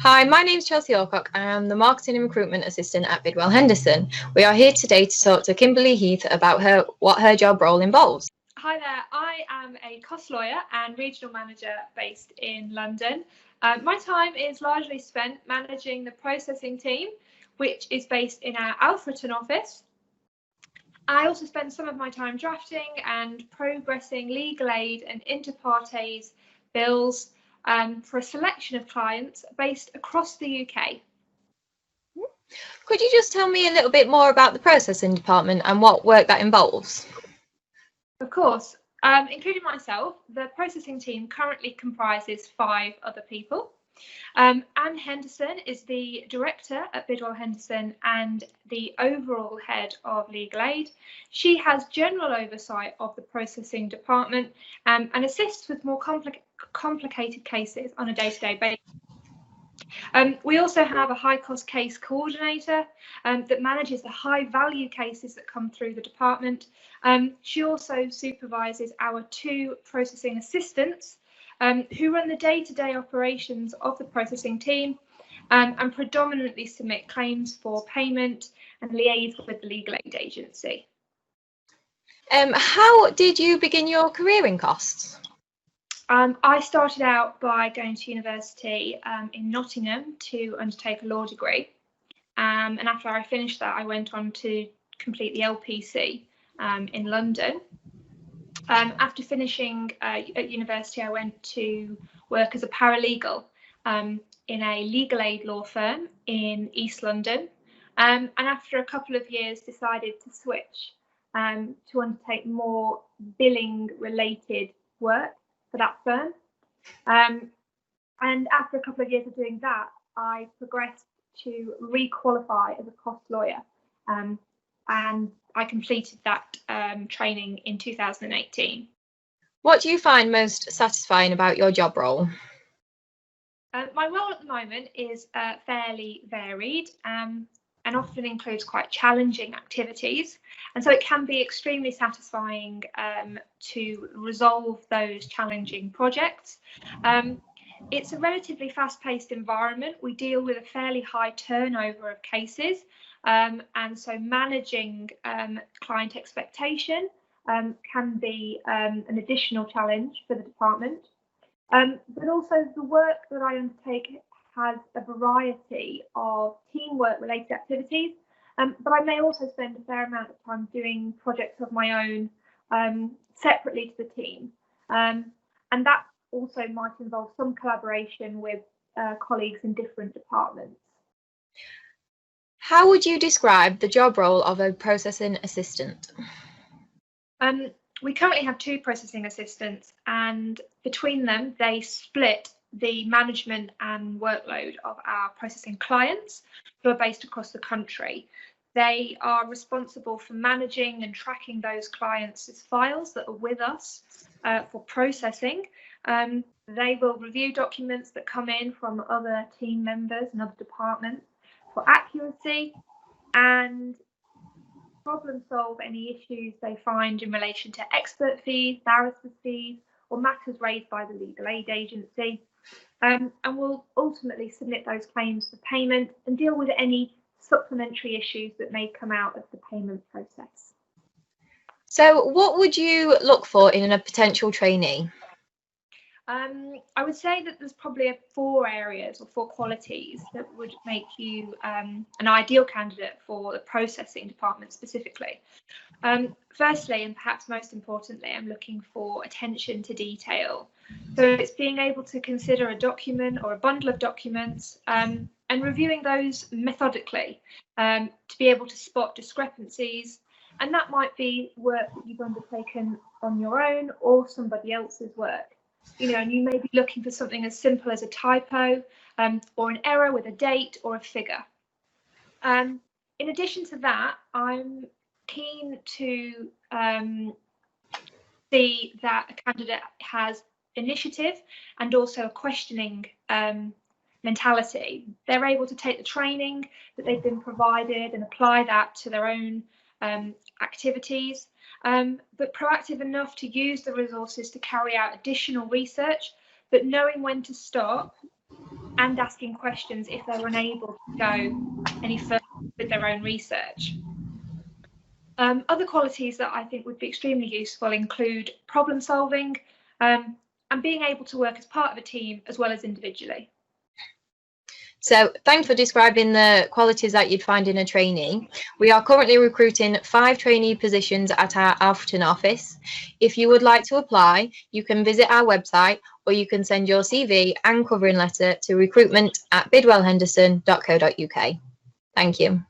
Hi, my name's Chelsea Alcock. I am the Marketing and Recruitment Assistant at Bidwell Henderson. We are here today to talk to Kimberley Heath about what her job role involves. Hi there, I am a cost lawyer and regional manager based in London. My time is largely spent managing the processing team, which is based in our Alfreton office. I also spend some of my time drafting and progressing legal aid and inter partes bills for a selection of clients based across the UK. Could you just tell me a little bit more about the processing department and what work that involves? Of course, including myself, the processing team currently comprises 5 other people. Anne Henderson is the director at Bidwell Henderson and the overall head of legal aid. She has general oversight of the processing department and assists with more complicated cases on a day-to-day basis. We also have a high-cost case coordinator that manages the high-value cases that come through the department. She also supervises our 2 processing assistants who run the day-to-day operations of the processing team and predominantly submit claims for payment and liaise with the legal aid agency. How did you begin your career in costs? I started out by going to university in Nottingham to undertake a law degree, and after I finished that I went on to complete the LPC in London. After finishing at university, I went to work as a paralegal in a legal aid law firm in East London, and after a couple of years decided to switch to undertake more billing related work for that firm. And after a couple of years of doing that, I progressed to re-qualify as a cost lawyer, and I completed that training in 2018. What do you find most satisfying about your job role? My role at the moment is fairly varied and often includes quite challenging activities, and so it can be extremely satisfying to resolve those challenging projects. It's a relatively fast-paced environment. We deal with a fairly high turnover of cases, and so managing client expectation can be an additional challenge for the department. But also the work that I undertake has a variety of teamwork related activities, but I may also spend a fair amount of time doing projects of my own separately to the team, and that also might involve some collaboration with colleagues in different departments. How would you describe the job role of a processing assistant? We currently have 2 processing assistants, and between them they split the management and workload of our processing clients who are based across the country. They are responsible for managing and tracking those clients' files that are with us for processing. They will review documents that come in from other team members and other departments for accuracy and problem solve any issues they find in relation to expert fees, barrister fees, or matters raised by the legal aid agency, and will ultimately submit those claims for payment and deal with any supplementary issues that may come out of the payment process. So what would you look for in a potential trainee? I would say that there's probably 4 areas or 4 qualities that would make you an ideal candidate for the processing department specifically. Firstly, and perhaps most importantly, I'm looking for attention to detail. So it's being able to consider a document or a bundle of documents and reviewing those methodically to be able to spot discrepancies. And that might be work that you've undertaken on your own or somebody else's work. You know, and you may be looking for something as simple as a typo or an error with a date or a figure. In addition to that, I'm keen to see that a candidate has initiative and also a questioning mentality. They're able to take the training that they've been provided and apply that to their own activities, but proactive enough to use the resources to carry out additional research, but knowing when to stop and asking questions if they're unable to go any further with their own research. Other qualities that I think would be extremely useful include problem solving and being able to work as part of a team as well as individually. So thanks for describing the qualities that you'd find in a trainee. We are currently recruiting 5 trainee positions at our Alfreton office. If you would like to apply, you can visit our website, or you can send your CV and covering letter to recruitment@bidwellhenderson.co.uk. Thank you.